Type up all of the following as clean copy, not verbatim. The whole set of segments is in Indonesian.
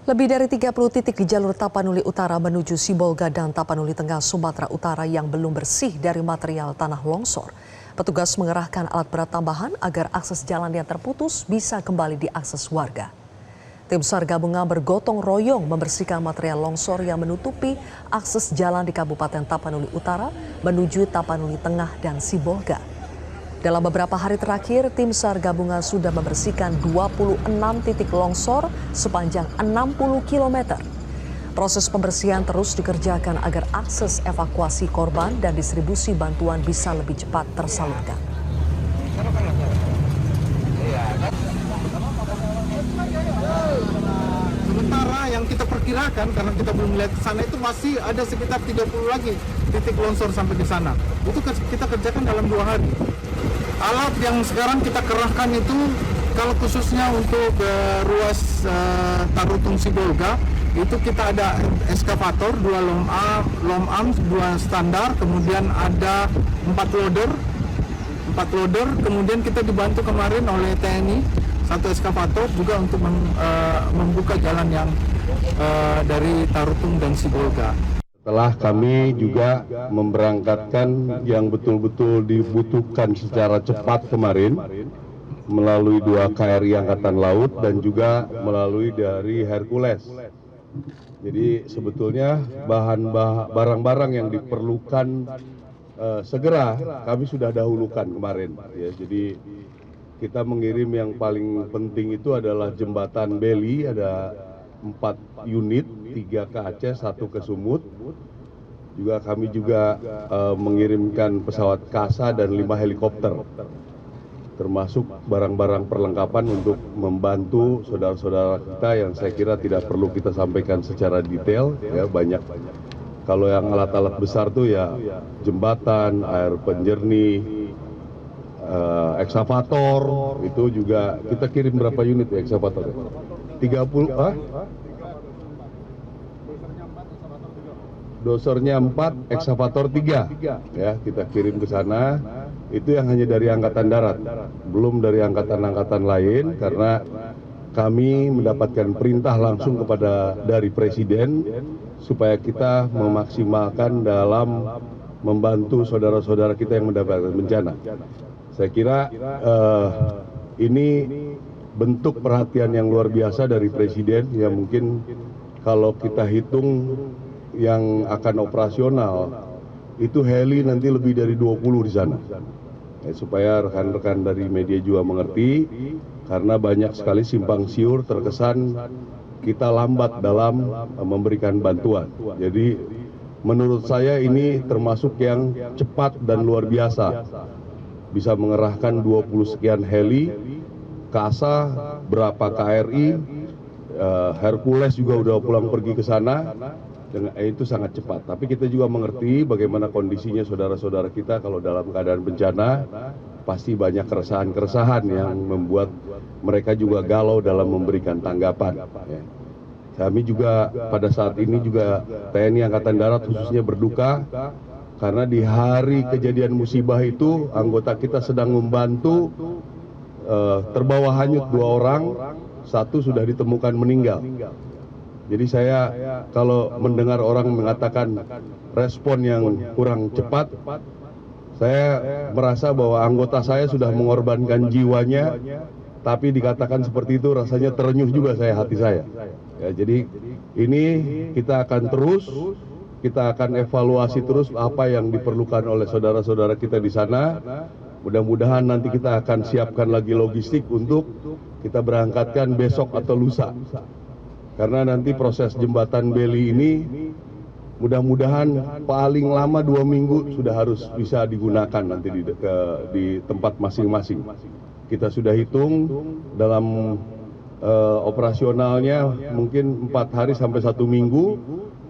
Lebih dari 30 titik di jalur Tapanuli Utara menuju Sibolga dan Tapanuli Tengah Sumatera Utara yang belum bersih dari material tanah longsor. Petugas mengerahkan alat berat tambahan agar akses jalan yang terputus bisa kembali diakses warga. Tim SAR gabungan bergotong royong membersihkan material longsor yang menutupi akses jalan di Kabupaten Tapanuli Utara menuju Tapanuli Tengah dan Sibolga. Dalam beberapa hari terakhir, tim SAR gabungan sudah membersihkan 26 titik longsor sepanjang 60 km. Proses pembersihan terus dikerjakan agar akses evakuasi korban dan distribusi bantuan bisa lebih cepat tersalurkan. Sementara yang kita perkirakan, karena kita belum melihat ke sana, itu masih ada sekitar 30 lagi titik longsor sampai di sana. Itu kita kerjakan dalam 2 hari. Alat yang sekarang kita kerahkan itu, kalau khususnya untuk ruas Tarutung Sibolga, itu kita ada eskavator, 2 long arm, 2 standar, kemudian ada 4 loader, kemudian kita dibantu kemarin oleh TNI, 1 eskavator juga untuk membuka jalan yang dari Tarutung dan Sibolga. Setelah kami juga memberangkatkan yang betul-betul dibutuhkan secara cepat kemarin melalui 2 KRI Angkatan Laut dan juga melalui dari Hercules. Jadi sebetulnya barang-barang yang diperlukan segera kami sudah dahulukan kemarin. Ya, jadi kita mengirim yang paling penting itu adalah jembatan Beli, ada 4 unit, 3 ke Aceh, 1 ke Sumut. Kami juga mengirimkan pesawat Kasa dan 5 helikopter, termasuk barang-barang perlengkapan untuk membantu saudara-saudara kita yang saya kira tidak perlu kita sampaikan secara detail, ya banyak. Kalau yang alat-alat besar tuh ya jembatan, air penjernih, eksavator, itu juga kita kirim berapa unit ya eksavator? 30, dosernya 4, eksavator 3, ya kita kirim ke sana. Itu yang hanya dari Angkatan Darat, belum dari angkatan-angkatan lain, karena kami mendapatkan perintah langsung dari Presiden supaya kita memaksimalkan dalam membantu saudara-saudara kita yang mendapatkan bencana. Saya kira ini bentuk perhatian yang luar biasa dari Presiden, yang mungkin kalau kita hitung yang akan operasional itu heli nanti lebih dari 20 di sana. Ya, supaya rekan-rekan dari media juga mengerti, karena banyak sekali simpang siur terkesan kita lambat dalam memberikan bantuan. Jadi menurut saya ini termasuk yang cepat dan luar biasa. Bisa mengerahkan 20 sekian heli, Kasa, berapa KRI, Hercules juga udah pulang pergi ke sana, itu sangat cepat. Tapi kita juga mengerti bagaimana kondisinya saudara-saudara kita kalau dalam keadaan bencana, pasti banyak keresahan-keresahan yang membuat mereka juga galau dalam memberikan tanggapan. Ya. Kami juga pada saat ini juga TNI Angkatan Darat khususnya berduka, karena di hari kejadian musibah itu anggota kita sedang membantu, terbawa hanyut 2 orang, 1 sudah ditemukan meninggal. Jadi saya kalau mendengar orang mengatakan respon yang kurang cepat, saya merasa bahwa anggota saya sudah mengorbankan jiwanya, tapi dikatakan seperti itu rasanya terenyuh juga hati saya. Ya, jadi ini kita akan kita akan evaluasi terus apa yang diperlukan oleh saudara-saudara kita di sana. Mudah-mudahan nanti kita akan siapkan lagi logistik untuk kita berangkatkan besok atau lusa. Karena nanti proses jembatan Beli ini mudah-mudahan paling lama 2 minggu sudah harus bisa digunakan nanti di tempat masing-masing. Kita sudah hitung dalam operasionalnya mungkin 4 hari sampai 1 minggu,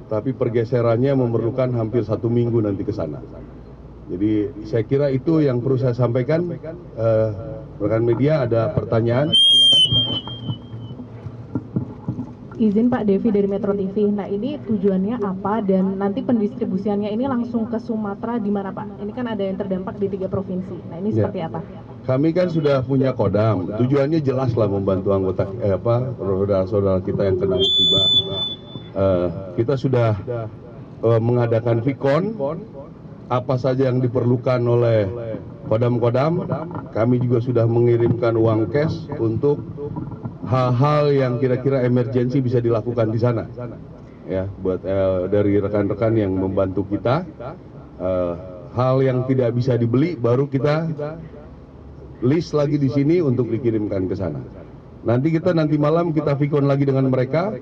tapi pergeserannya memerlukan hampir 1 minggu nanti ke sana. Jadi saya kira itu yang perlu saya sampaikan. Rekan media ada pertanyaan? Izin Pak, Devi dari Metro TV. Nah, ini tujuannya apa dan nanti pendistribusiannya ini langsung ke Sumatera di mana Pak? Ini kan ada yang terdampak di 3 provinsi. Nah, ini seperti apa? Kami kan sudah punya kodam. Tujuannya jelas lah membantu anggota saudara-saudara kita yang kena musibah. Kita sudah mengadakan Vikon. Apa saja yang diperlukan oleh kodam-kodam, kami juga sudah mengirimkan uang cash untuk hal-hal yang kira-kira emergensi bisa dilakukan di sana. Ya, buat dari rekan-rekan yang membantu kita, hal yang tidak bisa dibeli baru kita list lagi di sini untuk dikirimkan ke sana. Nanti malam kita Vikon lagi dengan mereka,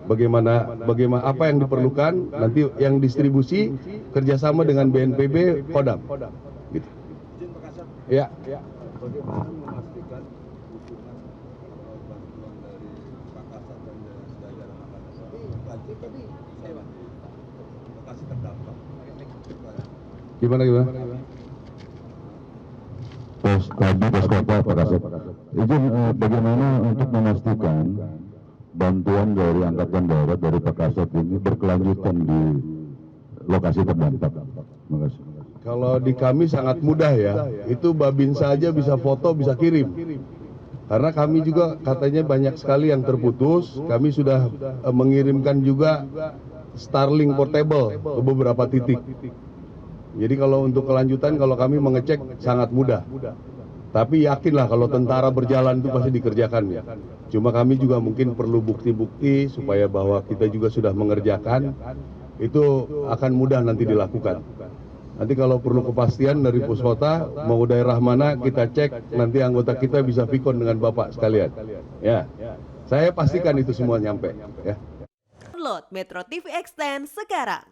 bagaimana apa yang diperlukan, nanti yang distribusi kerjasama dengan BNPB Kodam. Gitu. Ya. Bagaimana memastikan dukungan bantuan dari Pak Kasat dan jajaran Makassar tadi lokasi terdampak? Gimana? Pos Kota Pak Kasat. Izin bagaimana untuk memastikan bantuan dari Angkatan Darat dari Pak Kasat ini berkelanjutan di lokasi terdampak? Terima kasih. Kalau di kami sangat mudah ya, itu Babinsa aja bisa foto, bisa kirim. Karena kami juga katanya banyak sekali yang terputus, kami sudah mengirimkan juga Starlink Portable ke beberapa titik. Jadi kalau untuk kelanjutan, kalau kami mengecek sangat mudah. Tapi yakinlah kalau tentara berjalan itu pasti dikerjakan ya. Cuma kami juga mungkin perlu bukti-bukti supaya bahwa kita juga sudah mengerjakan, itu akan mudah nanti dilakukan. Nanti kalau perlu kepastian dari Puskota, mau daerah mana kita cek, nanti anggota kita bisa Vikon dengan Bapak sekalian. Ya, saya pastikan itu semua nyampe. Ya. Download Metro TV Extend sekarang.